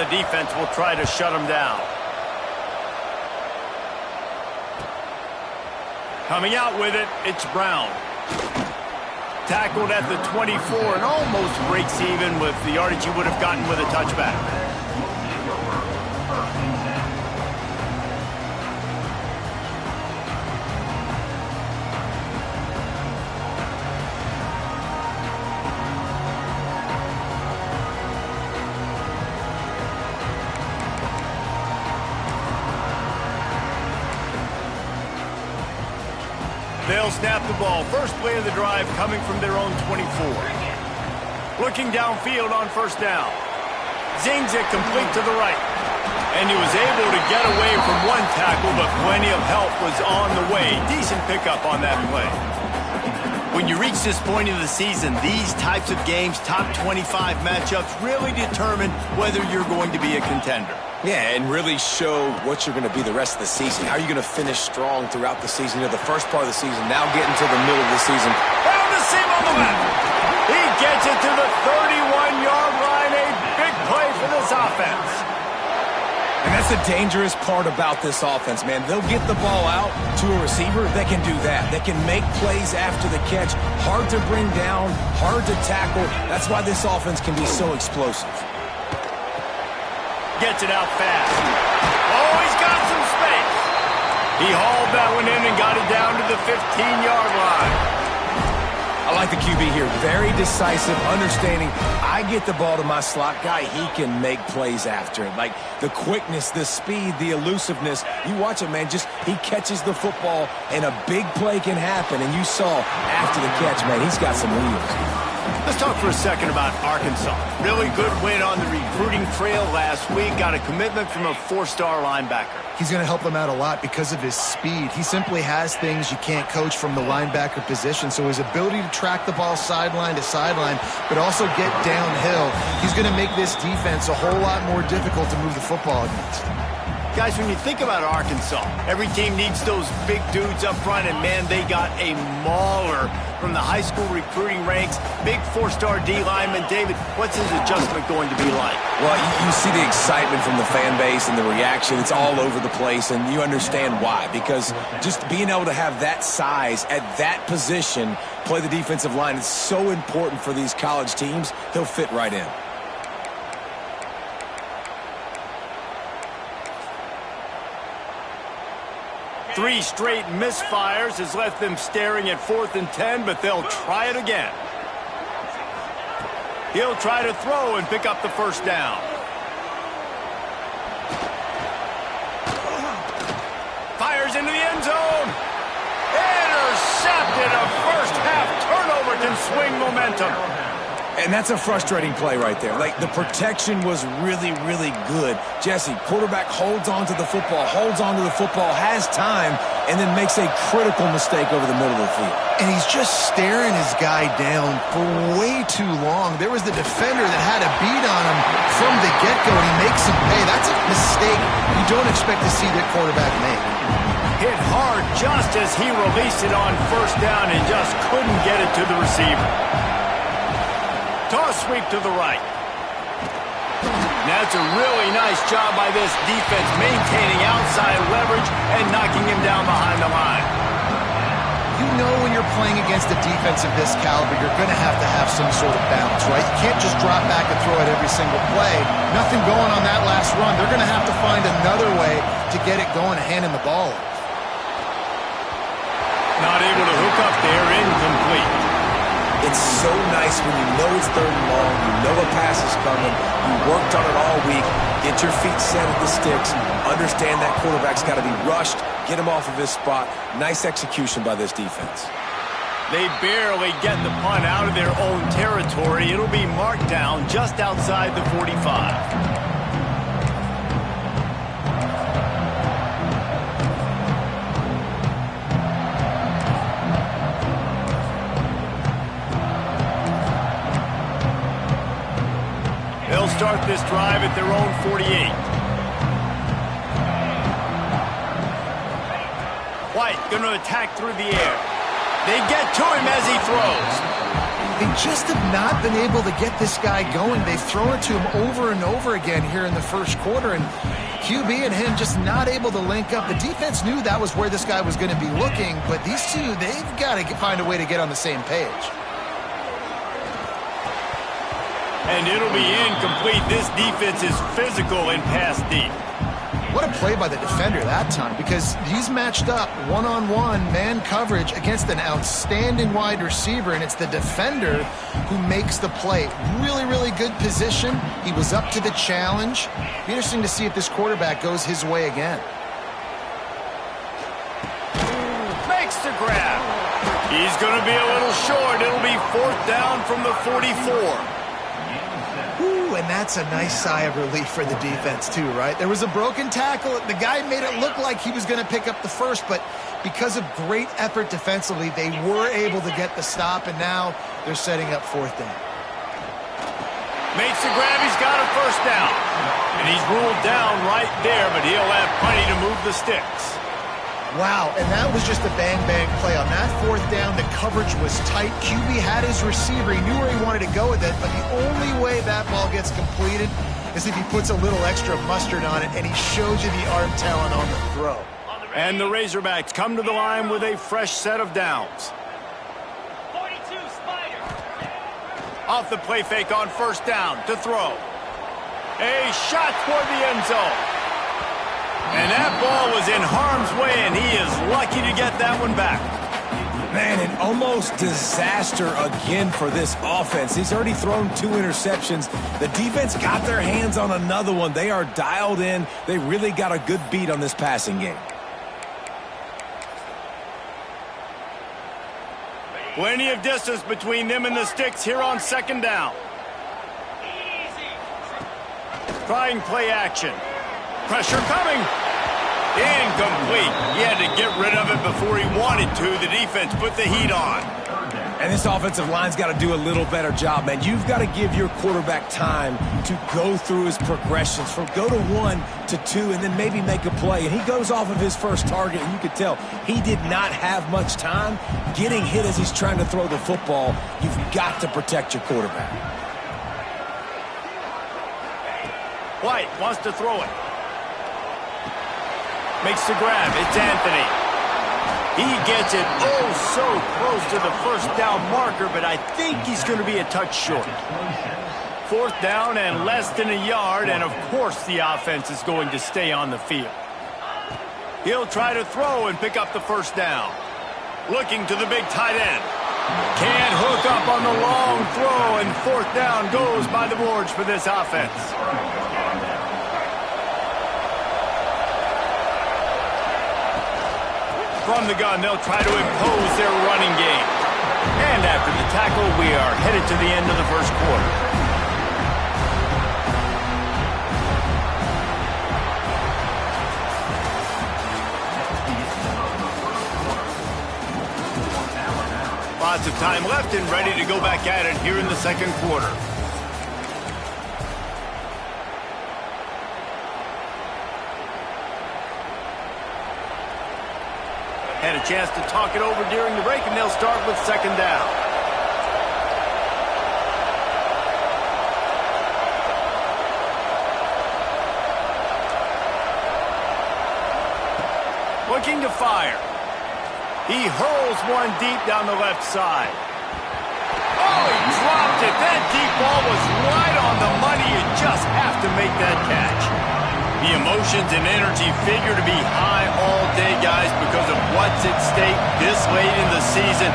the defense will try to shut him down. Coming out with it, it's Brown. Tackled at the 24 and almost breaks even with the yardage he would have gotten with a touchback. They'll snap the ball. First play of the drive coming from their own 24. Looking downfield on first down. Zings it complete to the right. And he was able to get away from one tackle, but plenty of help was on the way. Decent pickup on that play. When you reach this point of the season, these types of games, top 25 matchups, really determine whether you're going to be a contender. Yeah, and really show what you're going to be the rest of the season. How are you going to finish strong throughout the season? You know, the first part of the season, now getting to the middle of the season. Found the seam on the left. He gets it to the 31-yard line. A big play for this offense. And that's the dangerous part about this offense, man. They'll get the ball out to a receiver. They can do that. They can make plays after the catch. Hard to bring down, hard to tackle. That's why this offense can be so explosive. Gets it out fast. Oh, he's got some space. He hauled that one in and got it down to the 15-yard line. I like the QB here. Very decisive, understanding. I get the ball to my slot guy. He can make plays after it. Like the quickness, the speed, the elusiveness. You watch it, man. Just he catches the football, and a big play can happen. And you saw after the catch, man, he's got some wheels. Let's talk for a second about Arkansas. Really good win on the recruiting trail last week. Got a commitment from a 4-star linebacker. He's going to help them out a lot because of his speed. He simply has things you can't coach from the linebacker position. So his ability to track the ball sideline to sideline, but also get downhill, he's going to make this defense a whole lot more difficult to move the football against. Guys, when you think about Arkansas, every team needs those big dudes up front, and man, they got a mauler from the high school recruiting ranks. Big 4-star D lineman. David, what's his adjustment going to be like? Well, you see the excitement from the fan base and the reaction. It's all over the place, and you understand why. Because just being able to have that size at that position, play the defensive line, is so important for these college teams. He'll fit right in. Three straight misfires has left them staring at 4th and 10, but they'll try it again. He'll try to throw and pick up the first down. Fires into the end zone. Intercepted. A first-half turnover can swing momentum. And that's a frustrating play right there. Like, the protection was really, really good. Jesse, quarterback holds on to the football, has time, and then makes a critical mistake over the middle of the field. And he's just staring his guy down for way too long. There was the defender that had a beat on him from the get-go, and he makes him pay. That's a mistake you don't expect to see the quarterback make. Hit hard just as he released it on first down and just couldn't get it to the receiver. Toss sweep to the right. That's a really nice job by this defense, maintaining outside leverage and knocking him down behind the line. You know when you're playing against a defense of this caliber, you're going to have some sort of balance, right? You can't just drop back and throw it every single play. Nothing going on that last run. They're going to have to find another way to get it going and handing the ball off. Not able to hook up there, incomplete. It's so nice when you know it's 3rd and long, you know a pass is coming, you worked on it all week, get your feet set at the sticks, understand that quarterback's got to be rushed, get him off of his spot. Nice execution by this defense. They barely get the punt out of their own territory. It'll be marked down just outside the 45. They'll start this drive at their own 48. White going to attack through the air. They get to him as he throws. They just have not been able to get this guy going. They've thrown it to him over and over again here in the first quarter, and QB and him just not able to link up. The defense knew that was where this guy was going to be looking, but these two, they've got to find a way to get on the same page. And it'll be incomplete. This defense is physical and pass deep. What a play by the defender that time, because he's matched up one-on-one man coverage against an outstanding wide receiver, and it's the defender who makes the play. Really, really good position. He was up to the challenge. Be interesting to see if this quarterback goes his way again. Makes the grab. He's going to be a little short. It'll be 4th down from the 44. And that's a nice sigh of relief for the defense too, right? There was a broken tackle. The guy made it look like he was going to pick up the first, but because of great effort defensively, they were able to get the stop, and now they're setting up 4th down. Makes the grab. He's got a 1st down. And he's ruled down right there, but he'll have plenty to move the sticks. Wow, and that was just a bang-bang play. On that 4th down, the coverage was tight. QB had his receiver. He knew where he wanted to go with it, but the only way that ball gets completed is if he puts a little extra mustard on it, and he shows you the arm talent on the throw. And the Razorbacks come to the line with a fresh set of downs. 42, Spider. Off the play fake on 1st down to throw. A shot toward the end zone. And that ball was in harm's way, and he is lucky to get that one back. Man, an almost disaster again for this offense. He's already thrown 2 interceptions. The defense got their hands on another one. They are dialed in. They really got a good beat on this passing game. Plenty of distance between them and the sticks here on 2nd down. Trying play action. Pressure coming. Incomplete. He had to get rid of it before he wanted to. The defense put the heat on. And this offensive line's got to do a little better job, man. You've got to give your quarterback time to go through his progressions from go to 1 to 2 and then maybe make a play. And he goes off of his first target, and you could tell he did not have much time getting hit as he's trying to throw the football. You've got to protect your quarterback. White wants to throw it. Makes the grab. It's Anthony. He gets it so close to the 1st down marker, but I think he's going to be a touch short. 4th down and less than a yard, and of course the offense is going to stay on the field. He'll try to throw and pick up the 1st down. Looking to the big tight end. Can't hook up on the long throw, and 4th down goes by the boards for this offense. From the gun, they'll try to impose their running game. And after the tackle, we are headed to the end of the 1st quarter. Lots of time left and ready to go back at it here in the 2nd quarter. Had a chance to talk it over during the break, and they'll start with 2nd down. Looking to fire. He hurls one deep down the left side. Oh, he dropped it. That deep ball was right on the money. You just have to make that catch. The emotions and energy figure to be high all day, guys, because of what's at stake this late in the season.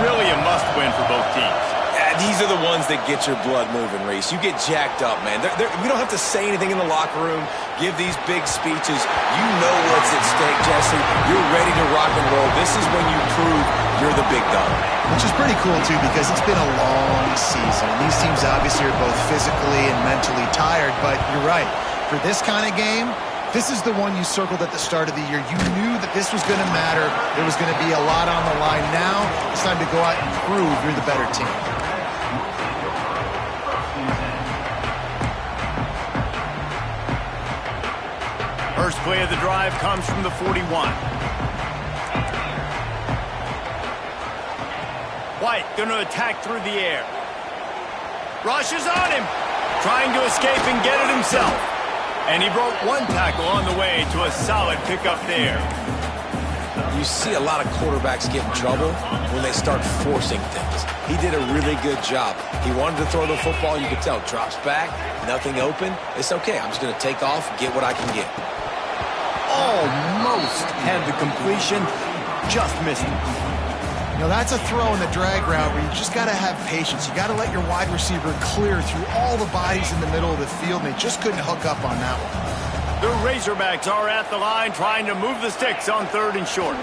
Really a must-win for both teams. Yeah, these are the ones that get your blood moving, Reese. You get jacked up, man. We don't have to say anything in the locker room, give these big speeches. You know what's at stake, Jesse. You're ready to rock and roll. This is when you prove you're the big dog. Which is pretty cool, too, because it's been a long season. These teams obviously are both physically and mentally tired, but you're right. For this kind of game, this is the one you circled at the start of the year. You knew that this was going to matter. There was going to be a lot on the line. Now it's time to go out and prove you're the better team. First play of the drive comes from the 41. White going to attack through the air. Rushes on him. Trying to escape and get it himself. And he broke one tackle on the way to a solid pickup there. You see a lot of quarterbacks get in trouble when they start forcing things. He did a really good job. He wanted to throw the football. You could tell. Drops back, nothing open. It's okay. I'm just going to take off, get what I can get. Almost had the completion. Just missed it. You know, that's a throw in the drag route where you just got to have patience. You got to let your wide receiver clear through all the bodies in the middle of the field, and they just couldn't hook up on that one. The Razorbacks are at the line trying to move the sticks on 3rd and short.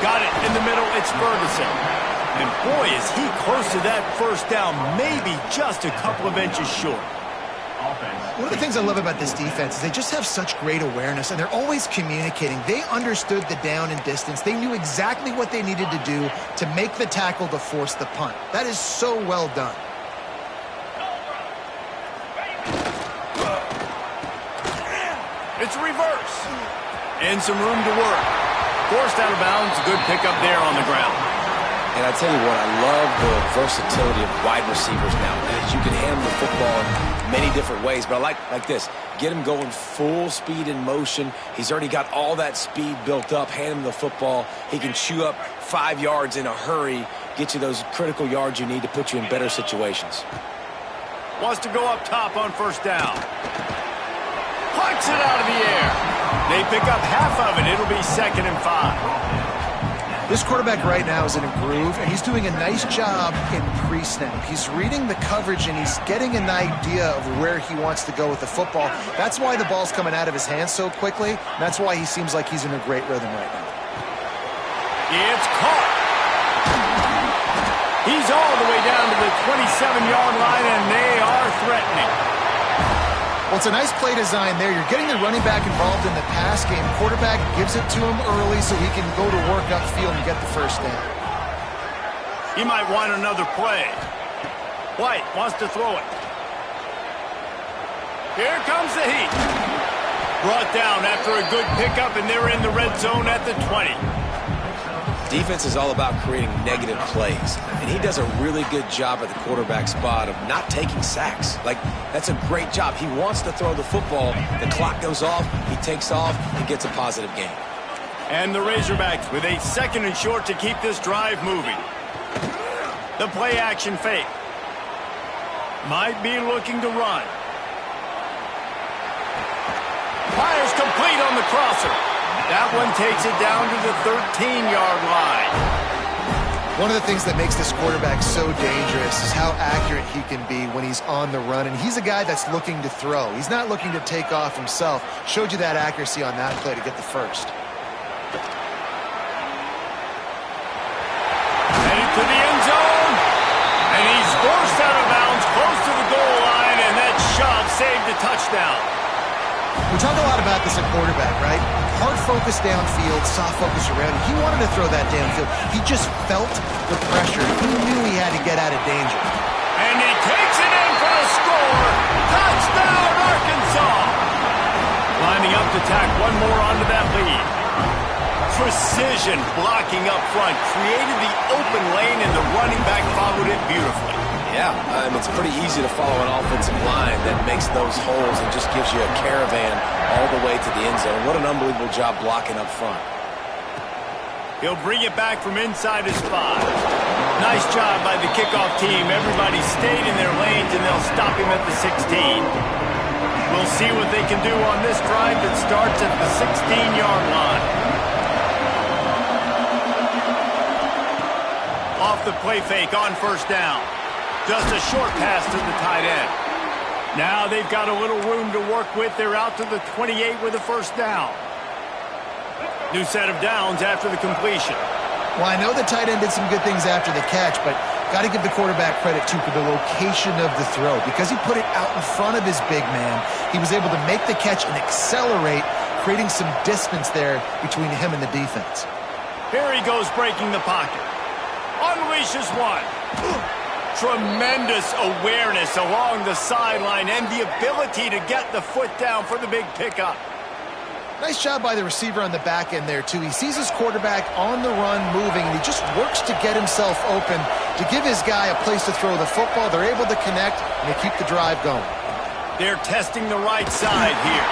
Got it in the middle. It's Ferguson. And boy, is he close to that first down, maybe just a couple of inches short. One of the things I love about this defense is they just have such great awareness, and they're always communicating. They understood the down and distance. They knew exactly what they needed to do to make the tackle to force the punt. That is so well done. It's a reverse. And some room to work. Forced out of bounds. Good pickup there on the ground. And I tell you what, I love the versatility of wide receivers nowadays. You can handle the football in many different ways, but I like this. Get him going full speed in motion. He's already got all that speed built up. Hand him the football. He can chew up 5 yards in a hurry, get you those critical yards you need to put you in better situations. Wants to go up top on 1st down. Plucks it out of the air. They pick up half of it. It'll be 2nd and 5. This quarterback right now is in a groove, and he's doing a nice job in pre-snap. He's reading the coverage, and he's getting an idea of where he wants to go with the football. That's why the ball's coming out of his hands so quickly. That's why he seems like he's in a great rhythm right now. It's caught. He's all the way down to the 27-yard line, and they are threatening. Well, it's a nice play design there. You're getting the running back involved in the pass game. Quarterback gives it to him early so he can go to work upfield and get the first down. He might want another play. White wants to throw it. Here comes the heat. Brought down after a good pickup, and they're in the red zone at the 20. Defense is all about creating negative plays, and he does a really good job at the quarterback spot of not taking sacks. Like, that's a great job. He wants to throw the football. The clock goes off. He takes off and gets a positive gain. And the Razorbacks with a 2nd and short to keep this drive moving. The play action fake. Might be looking to run. Fires complete on the crosser. That one takes it down to the 13-yard line. One of the things that makes this quarterback so dangerous is how accurate he can be when he's on the run. And he's a guy that's looking to throw. He's not looking to take off himself. Showed you that accuracy on that play to get the first. Headed to the end zone. And he's forced out of bounds close to the goal line. And that shove saved a touchdown. We talk a lot about this at quarterback, right? Hard focus downfield, soft focus around. He wanted to throw that downfield. He just felt the pressure. He knew he had to get out of danger. And he takes it in for a score. Touchdown, Arkansas. Lining up to tack one more onto that lead. Precision blocking up front. Created the open lane, and the running back followed it beautifully. Yeah, it's pretty easy to follow an offensive line that makes those holes and just gives you a caravan all the way to the end zone. What an unbelievable job blocking up front. He'll bring it back from inside his 5. Nice job by the kickoff team. Everybody stayed in their lanes, and they'll stop him at the 16. We'll see what they can do on this drive that starts at the 16-yard line. Off the play fake on 1st down. Just a short pass to the tight end. Now they've got a little room to work with. They're out to the 28 with a 1st down. New set of downs after the completion. Well, I know the tight end did some good things after the catch, but got to give the quarterback credit, too, for the location of the throw. Because he put it out in front of his big man, he was able to make the catch and accelerate, creating some distance there between him and the defense. Here he goes breaking the pocket. Unleashes one. Tremendous awareness along the sideline and the ability to get the foot down for the big pickup. Nice job by the receiver on the back end there, too. He sees his quarterback on the run moving, and he just works to get himself open to give his guy a place to throw the football. They're able to connect, and they keep the drive going. They're testing the right side here.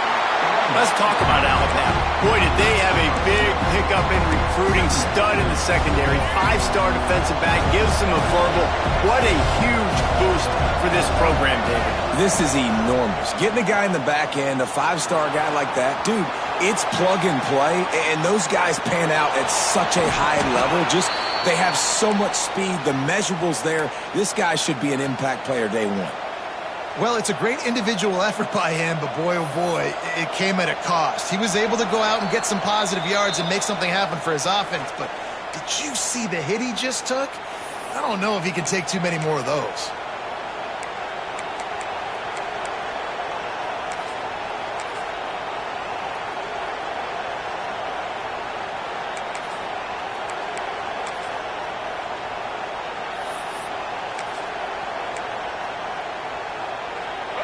Let's talk about Alabama. Boy, did they have a big pickup in recruiting. Stud in the secondary. 5-star defensive back. Gives them a verbal. What a huge boost for this program, David. This is enormous. Getting a guy in the back end, a 5-star guy like that, dude, it's plug and play, and those guys pan out at such a high level. Just, they have so much speed. The measurables there. This guy should be an impact player day one. Well, it's a great individual effort by him, but boy, oh boy, it came at a cost. He was able to go out and get some positive yards and make something happen for his offense, but did you see the hit he just took? I don't know if he can take too many more of those.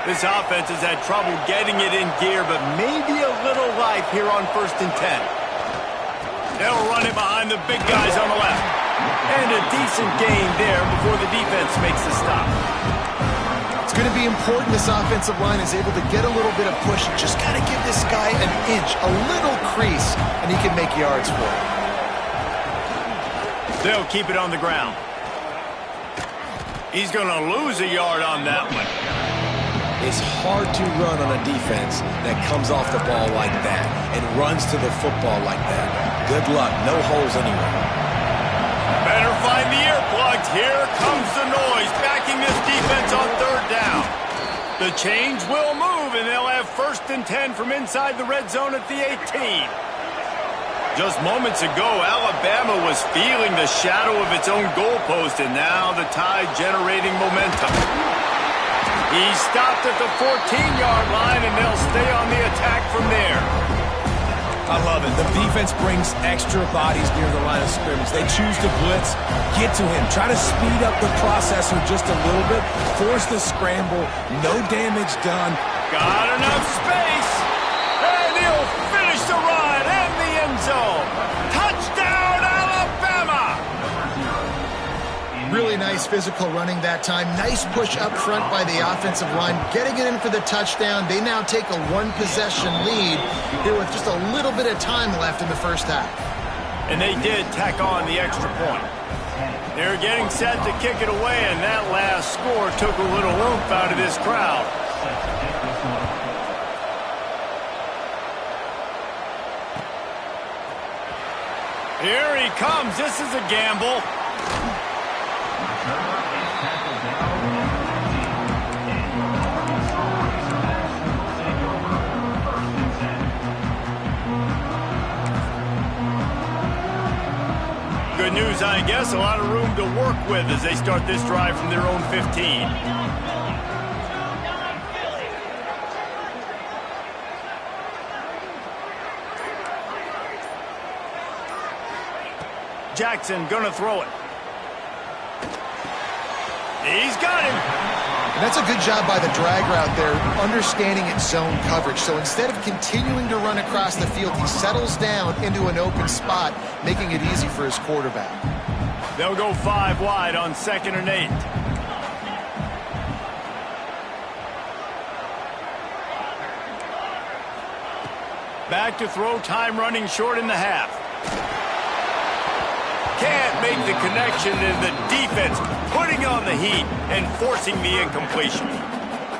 This offense has had trouble getting it in gear, but maybe a little life here on 1st and 10. They'll run it behind the big guys on the left. And a decent gain there before the defense makes the stop. It's going to be important this offensive line is able to get a little bit of push. Just got to give this guy an inch, a little crease, and he can make yards for it. They'll keep it on the ground. He's going to lose a yard on that one. It's hard to run on a defense that comes off the ball like that and runs to the football like that. Good luck. No holes anywhere. Better find the earplugs. Here comes the noise, backing this defense on 3rd down. The change will move, and they'll have 1st and 10 from inside the red zone at the 18. Just moments ago, Alabama was feeling the shadow of its own goalpost, and now the Tide generating momentum. He stopped at the 14-yard line, and they'll stay on the attack from there. I love it. The defense brings extra bodies near the line of scrimmage. They choose to blitz, get to him, try to speed up the processor just a little bit, force the scramble, no damage done. Got enough space, and he'll finish the run in the end zone. Touchdown, Alabama! Really nice physical running that time. Nice push up front by the offensive line. Getting it in for the touchdown. They now take a 1-possession lead here with just a little bit of time left in the first half. And they did tack on the extra point. They're getting set to kick it away, and that last score took a little oomph out of this crowd. Here he comes. This is a gamble. Good news, I guess. A lot of room to work with as they start this drive from their own 15. Jackson gonna throw it. He's got him. And that's a good job by the drag route there, understanding its zone coverage. So instead of continuing to run across the field, he settles down into an open spot, making it easy for his quarterback. They'll go 5 wide on 2nd and 8. Back to throw, time running short in the half. Can't make the connection, and the defense putting on the heat and forcing the incompletion.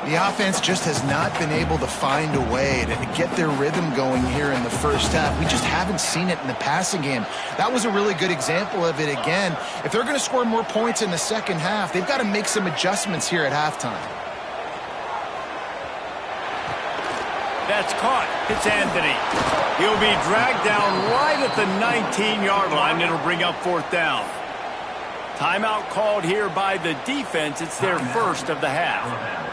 The offense just has not been able to find a way to get their rhythm going here in the first half. We just haven't seen it in the passing game. That was a really good example of it again. If they're going to score more points in the second half, they've got to make some adjustments here at halftime. That's caught. It's Anthony. He'll be dragged down right at the 19-yard line. It'll bring up 4th down. Timeout called here by the defense. It's their first of the half.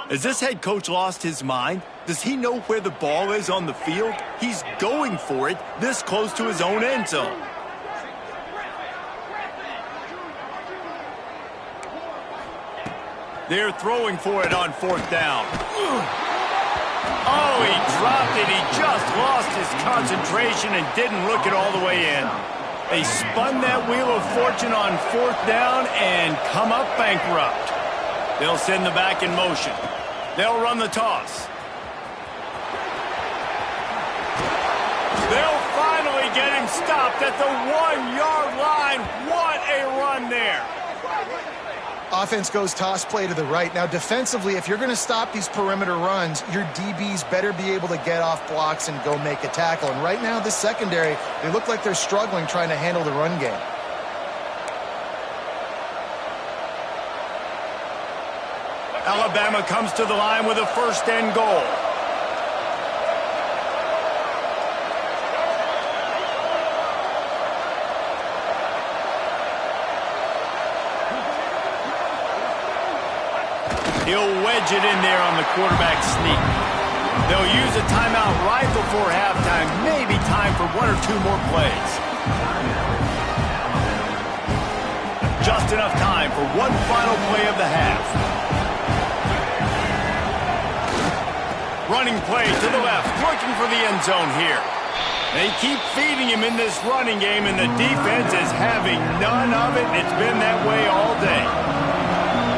Has this head coach lost his mind? Does he know where the ball is on the field? He's going for it this close to his own end zone. They're throwing for it on 4th down. Oh, he dropped it. He just lost his concentration and didn't look it all the way in. They spun that wheel of fortune on 4th down and come up bankrupt. They'll send the back in motion. They'll run the toss. They'll finally get him stopped at the 1-yard line. What a run there. Offense goes toss play to the right. Now, defensively, if you're going to stop these perimeter runs, your DBs better be able to get off blocks and go make a tackle. And right now, this secondary, they look like they're struggling trying to handle the run game. Alabama comes to the line with a 1st and goal. He'll wedge it in there on the quarterback sneak. They'll use a timeout right before halftime, maybe time for 1 or 2 more plays. Just enough time for one final play of the half. Running play to the left, looking for the end zone here. They keep feeding him in this running game, and the defense is having none of it. It's been that way all day.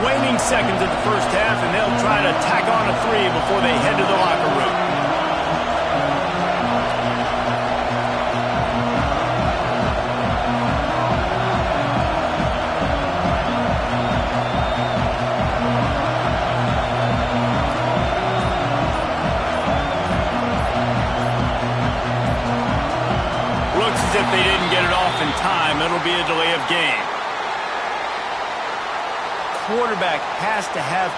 Waning seconds of the first half, and they'll try to tack on a 3 before they head to the locker room. Looks as if they didn't get it off in time. It'll be a delay of game. Quarterback has to have